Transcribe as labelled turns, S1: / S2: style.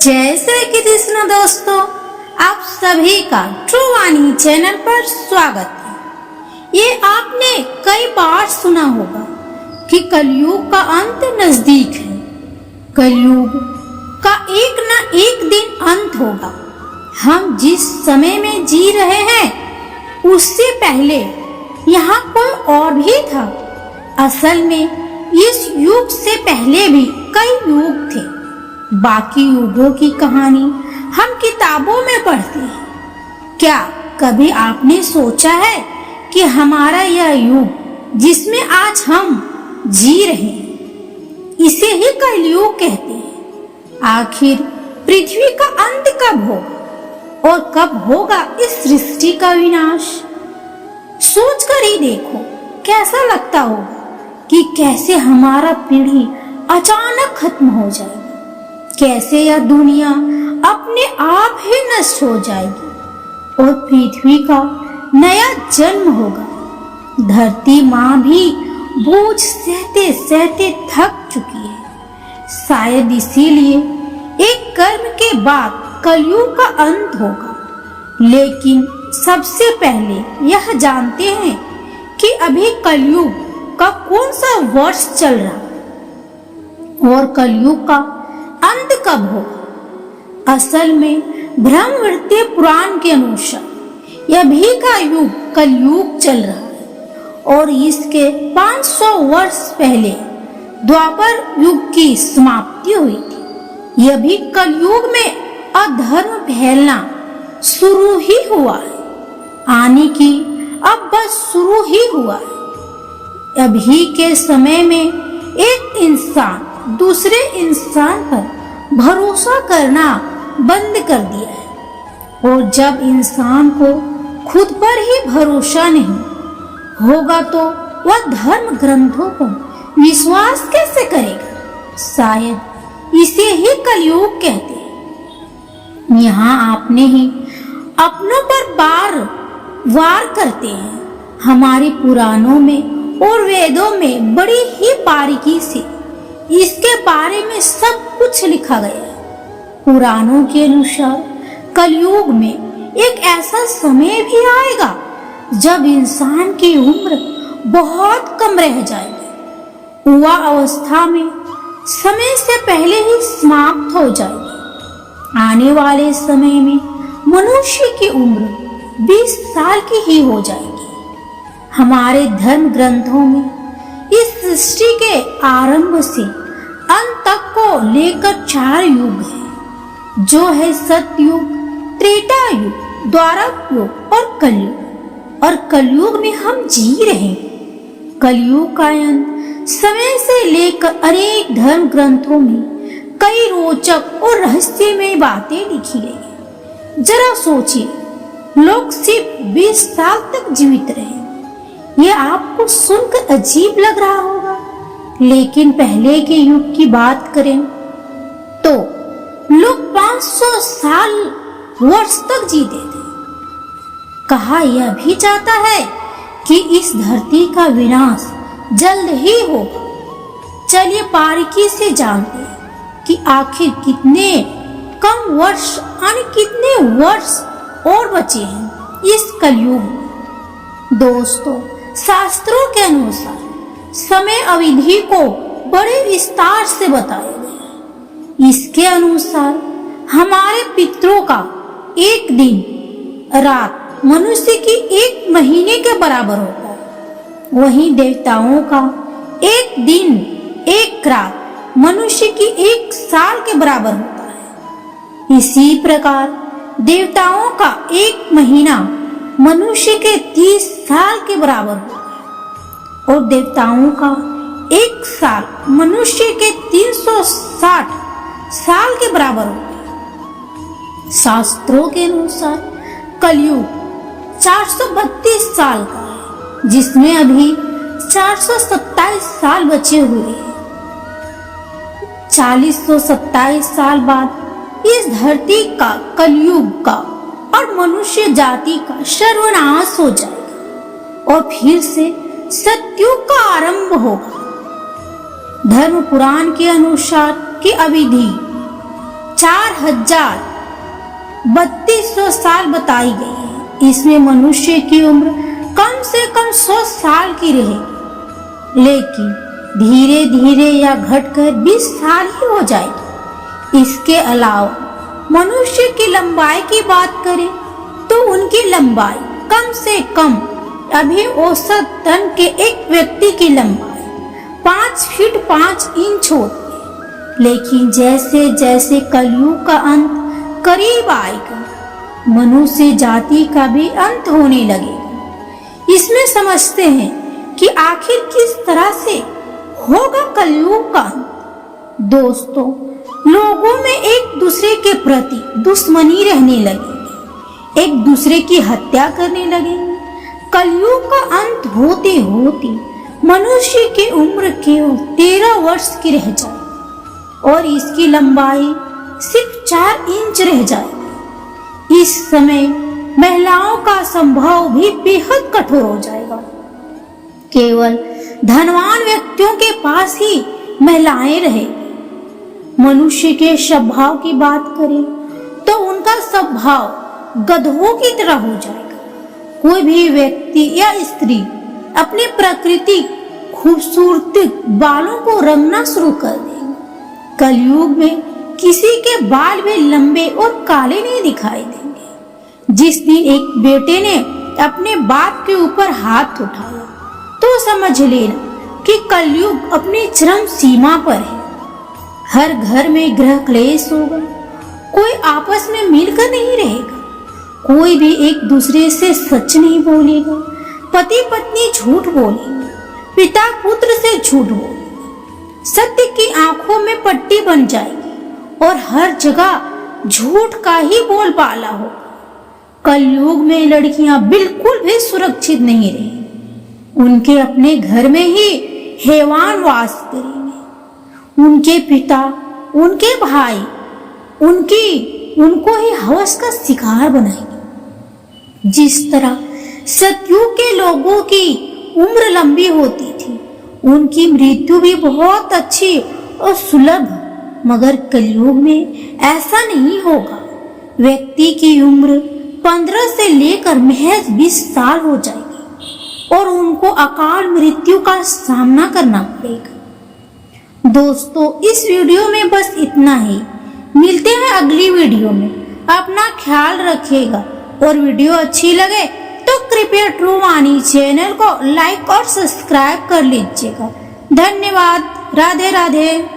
S1: जय श्री कृष्ण दोस्तों, आप सभी का ट्रू वाणी चैनल पर स्वागत है। ये आपने कई बार सुना होगा कि कलयुग का अंत नजदीक है। कलयुग का एक न एक दिन अंत होगा। हम जिस समय में जी रहे हैं उससे पहले यहाँ कोई और भी था। असल में इस युग से पहले भी कई युग थे। बाकी युगों की कहानी हम किताबों में पढ़ते हैं। क्या कभी आपने सोचा है कि हमारा यह युग जिसमें आज हम जी रहे हैं, इसे ही कलयुग कहते हैं। आखिर पृथ्वी का अंत कब होगा और कब होगा इस सृष्टि का विनाश? सोच कर ही देखो, कैसा लगता होगा कि कैसे हमारा पीढ़ी अचानक खत्म हो जाएगी, कैसे यह दुनिया अपने आप ही नष्ट हो जाएगी और पृथ्वी का नया जन्म होगा। धरती माँ भी बोझ सहते सहते थक चुकी है। शायद इसीलिए एक कर्म के बाद कलयुग का अंत होगा। लेकिन सबसे पहले यह जानते हैं कि अभी कलयुग का कौन सा वर्ष चल रहा है और कलयुग का अंत कब होगा। असल में ब्रह्मवर्तीय पुराण के अनुसार यह भी का युग कलयुग चल रहा है और इसके 500 वर्ष पहले द्वापर युग की समाप्ति हुई थी। यह भी कलयुग में अधर्म फैलना शुरू ही हुआ है, आने की अब बस शुरू ही हुआ है। अभी के समय में एक इंसान दूसरे इंसान पर भरोसा करना बंद कर दिया है और जब इंसान को खुद पर ही भरोसा नहीं होगा तो वह धर्म ग्रंथों को विश्वास कैसे करेगा? शायद इसे ही कलयुग कहते हैं। यहाँ आपने ही अपनों पर बार वार करते हैं। हमारे पुराणों में और वेदों में बड़ी ही बारीकी से इसके बारे में सब कुछ लिखा गया है। पुराणों के अनुसार कलयुग में एक ऐसा समय भी आएगा जब इंसान की उम्र बहुत कम रह जाएगी। युवा अवस्था में समय से पहले ही समाप्त हो जाएगी। आने वाले समय में मनुष्य की उम्र 20 साल की ही हो जाएगी। हमारे धर्म ग्रंथों में इस सृष्टि के आरंभ से अंत तक को लेकर 4 युग है, जो है सतयुग, त्रेता युग, द्वापर युग और कलयुग। और कलयुग में हम जी रहे हैं। कलयुग का अंत समय से लेकर अनेक धर्म ग्रंथों में कई रोचक और रहस्यमय बातें लिखी गई है। जरा सोचिए, लोग सिर्फ 20 साल तक जीवित रहे। ये आपको सुनकर अजीब लग रहा होगा, लेकिन पहले के युग की बात करें तो लोग 500 साल वर्ष तक जीते थे। कहा यह भी जाता है कि इस धरती का विनाश जल्द ही होगा। चलिए बारीकी से जानते हैं कि आखिर कितने कम वर्ष यानी कितने वर्ष और बचे हैं इस कलयुग में। दोस्तों, शास्त्रों के अनुसार समय अवधि को बड़े विस्तार से बताया गया है। इसके अनुसार हमारे पितरों का एक दिन रात मनुष्य की 1 महीने के बराबर होता है। वहीं देवताओं का एक दिन 1 रात मनुष्य की 1 साल के बराबर होता है। इसी प्रकार देवताओं का 1 महीना मनुष्य के 30 साल के बराबर होता है और देवताओं का 1 साल मनुष्य के 360 साल के बराबर होता है। शास्त्रों के अनुसार कलयुग 432 साल का है, जिसमें अभी 427 साल बचे हुए हैं। 427 साल बाद इस धरती का, कलयुग का और मनुष्य जाति का सर्वनाश हो जाएगा और फिर से सतयुग का आरंभ होगा। धर्म पुराण के अनुसार की अवधि 4,3200 साल बताई गई है। इसमें मनुष्य की उम्र कम से कम 100 साल की रहेगी, लेकिन धीरे धीरे या घटकर 20 साल ही हो जाएगी। इसके अलावा मनुष्य की लंबाई की बात करें तो उनकी लंबाई कम से कम अभी औसतन के एक व्यक्ति की लंबाई 5 फीट 5 इंच होती है, लेकिन जैसे जैसे कलयुग का अंत करीब आएगा, मनुष्य जाति का भी अंत होने लगेगा। इसमें समझते हैं कि आखिर किस तरह से होगा कलयुग का अंत। दोस्तों, लोगों में एक दूसरे के प्रति दुश्मनी रहने लगेगी, एक दूसरे की हत्या करने लगेंगे। कलयुग का अंत होते होते मनुष्य की उम्र केवल 13 वर्ष की रह जाए और इसकी लंबाई सिर्फ 4 इंच रह जाएगी। इस समय महिलाओं का संभव भी बेहद कठोर हो जाएगा। केवल धनवान व्यक्तियों के पास ही महिलाएं रहेंगी। मनुष्य के स्वभाव की बात करें तो उनका स्वभाव गधों की तरह हो जाएगा। कोई भी व्यक्ति या स्त्री अपनी प्राकृतिक खूबसूरती बालों को रंगना शुरू कर देंगे। कलयुग में किसी के बाल भी लंबे और काले नहीं दिखाई देंगे। जिस दिन एक बेटे ने अपने बाप के ऊपर हाथ उठाया तो समझ लेना कि कलयुग अपनी चरम सीमा पर है। हर घर में गृह क्लेश होगा, कोई आपस में मिलकर नहीं रहेगा, कोई भी एक दूसरे से सच नहीं बोलेगा, पति पत्नी झूठ बोलेंगे, पिता पुत्र से झूठ बोलेगा, सत्य की आंखों में पट्टी बन जाएगी और हर जगह झूठ का ही बोलबाला होगा। कलयुग में लड़कियां बिल्कुल भी सुरक्षित नहीं रहेंगी। उनके अपने घर में ही हैवान वास करेंगे। उनके पिता, उनके भाई उनको ही हवस का शिकार बनाएंगे। जिस तरह सतयुग के लोगों की उम्र लंबी होती थी, उनकी मृत्यु भी बहुत अच्छी और सुलभ, मगर कलयुग में ऐसा नहीं होगा। व्यक्ति की उम्र 15 से लेकर महज 20 साल हो जाएगी और उनको अकाल मृत्यु का सामना करना पड़ेगा। दोस्तों, इस वीडियो में बस इतना ही। मिलते हैं अगली वीडियो में। अपना ख्याल रखिएगा और वीडियो अच्छी लगे तो कृपया ट्रू वाणी चैनल को लाइक और सब्सक्राइब कर लीजिएगा। धन्यवाद। राधे राधे।